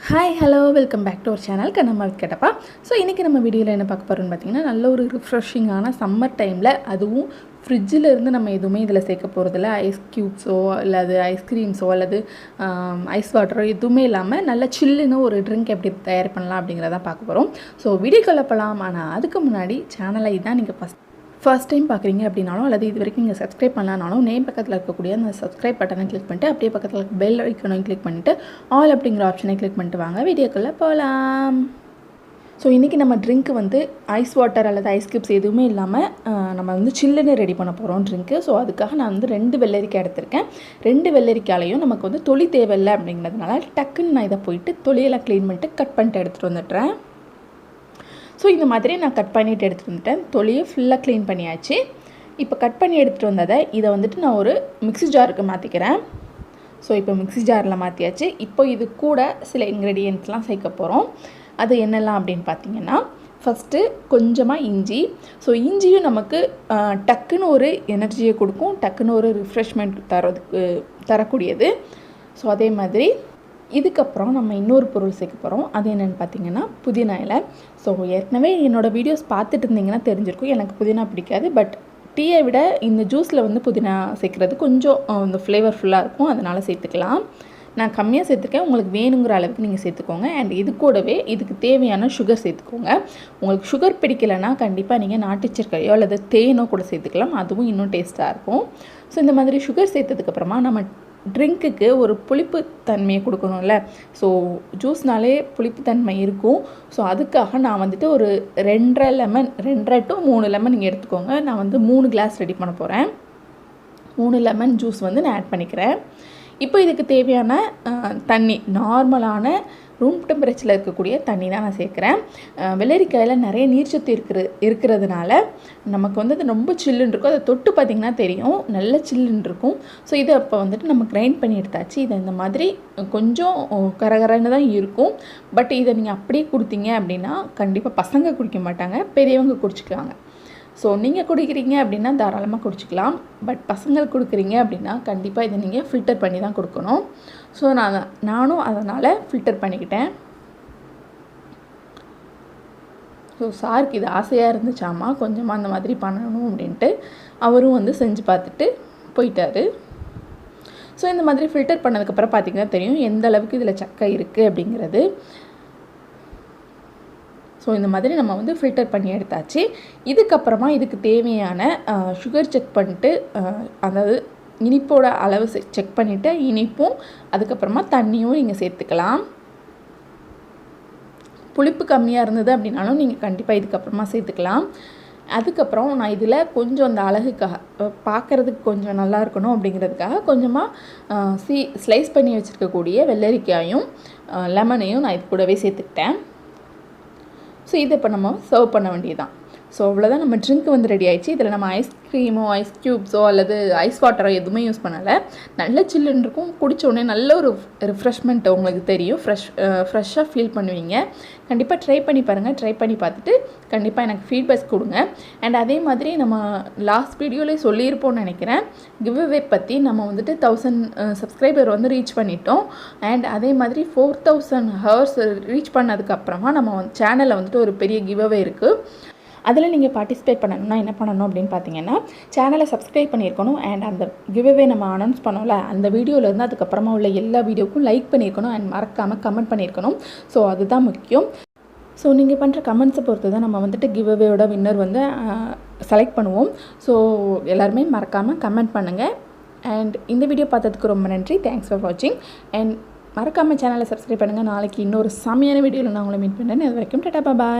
Hi hello welcome back to our channel kannammaKattappa. So இன்றைக்கி நம்ம வீடியோவில் என்ன பார்க்க போகிறோம்னு பார்த்திங்கன்னா, நல்ல ஒரு ரிஃப்ரெஷிங்கான சம்மர் டைமில், அதுவும் ஃப்ரிட்ஜில் இருந்து நம்ம எதுவுமே இதில் சேர்க்க போகிறதில்ல. ஐஸ் க்யூப்ஸோ அல்லது ஐஸ்கிரீம்ஸோ அல்லது ஐஸ் வாட்டரோ எதுவுமே இல்லாமல் நல்ல சில்லுன்னு ஒரு ட்ரிங்க் எப்படி தயார் பண்ணலாம் அப்படிங்கிறத பார்க்க போகிறோம். ஸோ வீடியோக்குள்ளே போகலாம். ஆனால் அதுக்கு முன்னாடி சேனலை இதான் நீங்கள் ஃபர்ஸ்ட் டைம் பார்க்குறீங்க அப்படின்னாலும் அல்லது இது வரைக்கும் நீங்கள் சப்ஸ்கிரைப் பண்ணலானாலும் நேம் பக்கத்தில் இருக்கக்கூடிய அந்த சப்ஸ்கிரைப் பட்டனை கிளிக் பண்ணிட்டு அப்படியே பக்கத்தில் இருக்க பெல் ஐக்கனையும் கிளிக் பண்ணிவிட்டு ஆல் அப்படிங்கிற ஆப்ஷனை கிளிக் பண்ணிட்டு வாங்க வீடியோக்குள்ளே போகலாம். ஸோ இன்றைக்கி நம்ம ட்ரிங்க்கு வந்து ஐஸ் வாட்டர் அல்லது ஐஸ் கியூப்ஸ் எதுவுமே இல்லாமல் நம்ம வந்து சில்லுன்னு ரெடி பண்ண போகிறோம் ட்ரிங்க்கு. ஸோ அதுக்காக நான் வந்து 2 வெள்ளரிக்காய் எடுத்திருக்கேன். 2 வெள்ளரிக்காயிலையும் நமக்கு வந்து தொளி தேவையில்லை அப்படிங்கிறதுனால டக்குன்னு நான் இதை போயிட்டு தொளியெல்லாம் க்ளீன் பண்ணிட்டு கட் பண்ணிட்டு எடுத்துகிட்டு வந்துடுறேன். ஸோ இந்த மாதிரி நான் கட் பண்ணிவிட்டு எடுத்துகிட்டு வந்துட்டேன். தொலியை ஃபுல்லாக க்ளீன் பண்ணியாச்சு. இப்போ கட் பண்ணி எடுத்துகிட்டு வந்ததை இதை வந்துட்டு நான் ஒரு மிக்ஸி ஜாருக்கு மாற்றிக்கிறேன். ஸோ இப்போ மிக்ஸி ஜாரில் மாற்றியாச்சு. இப்போ இது கூட சில இன்க்ரீடியன்ட்ஸ்லாம் சேர்க்க போகிறோம். அது என்னெல்லாம் அப்படின்னு பார்த்தீங்கன்னா, ஃபஸ்ட்டு கொஞ்சமாக இஞ்சி. ஸோ இஞ்சியும் நமக்கு டக்குன்னு ஒரு எனர்ஜியை கொடுக்கும், டக்குன்னு ஒரு ரிஃப்ரெஷ்மெண்ட் தரக்கூடியது. ஸோ அதே மாதிரி இதுக்கப்புறம் நம்ம இன்னொரு பொருள் சேர்க்க போகிறோம். அது என்னென்னு பார்த்தீங்கன்னா புதினா இலை. ஸோ ஏற்கனவே என்னோடய வீடியோஸ் பார்த்துட்டு இருந்தீங்கன்னா தெரிஞ்சிருக்கும், எனக்கு புதினா பிடிக்காது. பட் டீயை விட இந்த ஜூஸில் வந்து புதினா சேர்க்குறது கொஞ்சம் இந்த ஃப்ளேவர்ஃபுல்லாக இருக்கும், அதனால் சேர்த்துக்கலாம். நான் கம்மியாக சேர்த்துருக்கேன், உங்களுக்கு வேணுங்கிற அளவுக்கு நீங்கள் சேர்த்துக்கோங்க. அண்ட் இது கூடவே இதுக்கு தேவையான சுகர் சேர்த்துக்கோங்க. உங்களுக்கு சுகர் பிடிக்கலைன்னா கண்டிப்பாக நீங்கள் நாட்டு சர்க்கரையோ அல்லது தேனோ கூட சேர்த்துக்கலாம், அதுவும் இன்னும் டேஸ்ட்டாக இருக்கும். ஸோ இந்த மாதிரி சுகர் சேர்த்ததுக்கப்புறமா நம்ம ட்ரிங்க்குக்கு ஒரு புளிப்பு தன்மையை கொடுக்கணும்ல. ஸோ ஜூஸ்னாலே புளிப்பு தன்மை இருக்கும். ஸோ அதுக்காக நான் வந்துட்டு ஒரு 2.5 to 3 லெமன் நீங்கள் எடுத்துக்கோங்க. நான் வந்து 3 கிளாஸ் ரெடி பண்ண போகிறேன். 3 லெமன் ஜூஸ் வந்து நான் ஆட் பண்ணிக்கிறேன். இப்போ இதுக்கு தேவையான தண்ணி நார்மலான ரூம் டெம்பரேச்சரில் இருக்கக்கூடிய தண்ணி தான் நான் சேர்க்குறேன். வெள்ளரிக்காயில் நிறைய நீர்ச்சத்து இருக்கிறதுனால நமக்கு வந்து அது ரொம்ப சில்லுன்னு இருக்கும். அதை தொட்டு பார்த்திங்கன்னா தெரியும், நல்ல சில்லுன்னு இருக்கும். ஸோ இதை அப்போ வந்துட்டு நம்ம கிரைண்ட் பண்ணி எடுத்தாச்சு. இதை இந்த மாதிரி கொஞ்சம் கரகரன்னு தான் இருக்கும். பட் இதை நீங்கள் அப்படியே கொடுத்தீங்க அப்படின்னா கண்டிப்பாக பசங்க குடிக்க மாட்டாங்க, பெரியவங்க குடிச்சிக்குவாங்க. ஸோ நீங்கள் குடிக்கிறீங்க அப்படின்னா தாராளமாக குடிச்சிக்கலாம். பட் பசங்களுக்கு கொடுக்குறீங்க அப்படின்னா கண்டிப்பாக இதை நீங்கள் ஃபில்டர் பண்ணி தான் கொடுக்கணும். ஸோ நானும் அதனால் ஃபில்டர் பண்ணிக்கிட்டேன். ஸோ சாருக்கு இது ஆசையாக இருந்துச்சாமா, கொஞ்சமாக அந்த மாதிரி பண்ணணும் அப்படின்ட்டு அவரும் வந்து செஞ்சு பார்த்துட்டு போயிட்டார். ஸோ இந்த மாதிரி ஃபில்டர் பண்ணதுக்கப்புறம் பார்த்திங்கன்னா தெரியும் எந்த அளவுக்கு இதில் சக்கை இருக்குது அப்படிங்கிறது. ஸோ இந்த மாதிரி நம்ம வந்து ஃபில்டர் பண்ணி எடுத்தாச்சு. இதுக்கப்புறமா இதுக்கு தேவையான சுகர் செக் பண்ணிட்டு, அதாவது இனிப்போட அளவு செக் பண்ணிவிட்டு இனிப்பும் அதுக்கப்புறமா தண்ணியும் நீங்கள் சேர்த்துக்கலாம். புளிப்பு கம்மியாக இருந்தது அப்படின்னாலும் நீங்கள் கண்டிப்பாக இதுக்கப்புறமா சேர்த்துக்கலாம். அதுக்கப்புறம் நான் இதில் கொஞ்சம் அந்த அழகுக்காக பார்க்குறதுக்கு கொஞ்சம் நல்லா இருக்கணும் அப்படிங்கிறதுக்காக கொஞ்சமாக ஸ்லைஸ் பண்ணி வச்சுருக்கக்கூடிய வெள்ளரிக்காயும் லெமனையும் நான் இது கூடவே சேர்த்துக்கிட்டேன். ஸோ இதை இப்போ நம்ம சர்வ் பண்ண வேண்டியதுதான். ஸோ அவ்வளோதான், நம்ம ட்ரிங்க் வந்து ரெடி ஆகிடுச்சு. இதில் நம்ம ஐஸ்கிரீமோ ஐஸ் க்யூப்ஸோ அல்லது ஐஸ் வாட்டரோ எதுவுமே யூஸ் பண்ணலை. நல்ல சில்லுன்னு இருக்கும். குடித்த உடனே நல்ல ஒரு ரிஃப்ரெஷ்மெண்ட் உங்களுக்கு தெரியும், ஃப்ரெஷ்ஷாக ஃபீல் பண்ணுவீங்க. கண்டிப்பாக ட்ரை பண்ணி பாருங்கள். ட்ரை பண்ணி பார்த்துட்டு கண்டிப்பாக எனக்கு ஃபீட்பேக்ஸ் கொடுங்க. அண்ட் அதே மாதிரி நம்ம லாஸ்ட் வீடியோலேயே சொல்லியிருப்போம்னு நினைக்கிறேன், கிவ் அவே பற்றி. நம்ம வந்துட்டு 1000 சப்ஸ்கிரைபர் வந்து ரீச் பண்ணிட்டோம். அண்ட் அதே மாதிரி 4000 ஹவர்ஸ் ரீச் பண்ணதுக்கப்புறமா நம்ம சேனலில் வந்துட்டு ஒரு பெரிய கிவ் அவே இருக்குது. அதில் நீங்கள் பார்ட்டிசிபேட் பண்ணணும்னா என்ன பண்ணணும் அப்படின்னு பார்த்தீங்கன்னா, சேனலை சப்ஸ்கிரைப் பண்ணியிருக்கணும். அண்ட் அந்த கிவ்அவே நம்ம அனௌன்ஸ் பண்ணோம்ல, அந்த வீடியோவிலேருந்து அதுக்கப்புறமா உள்ள எல்லா வீடியோக்கும் லைக் பண்ணியிருக்கணும் அண்ட் மறக்காமல் கமெண்ட் பண்ணியிருக்கணும். ஸோ அதுதான் முக்கியம். ஸோ நீங்கள் பண்ணுற கமெண்ட்ஸை பொறுத்து தான் நம்ம வந்துட்டு கிவ்அவேயோட வின்னர் வந்து செலக்ட் பண்ணுவோம். ஸோ எல்லாருமே மறக்காமல் கமெண்ட் பண்ணுங்கள். அண்ட் இந்த வீடியோ பார்த்ததுக்கு ரொம்ப நன்றி. தேங்க்ஸ் ஃபார் வாட்சிங். அண்ட் மறக்காமல் சேனலை சப்ஸ்கிரைப் பண்ணுங்கள். நாளைக்கு இன்னொரு செமையான வீடியோவில் நான் உங்களை மீட் பண்ணுறேன். அது வரைக்கும் டாடா பாய்.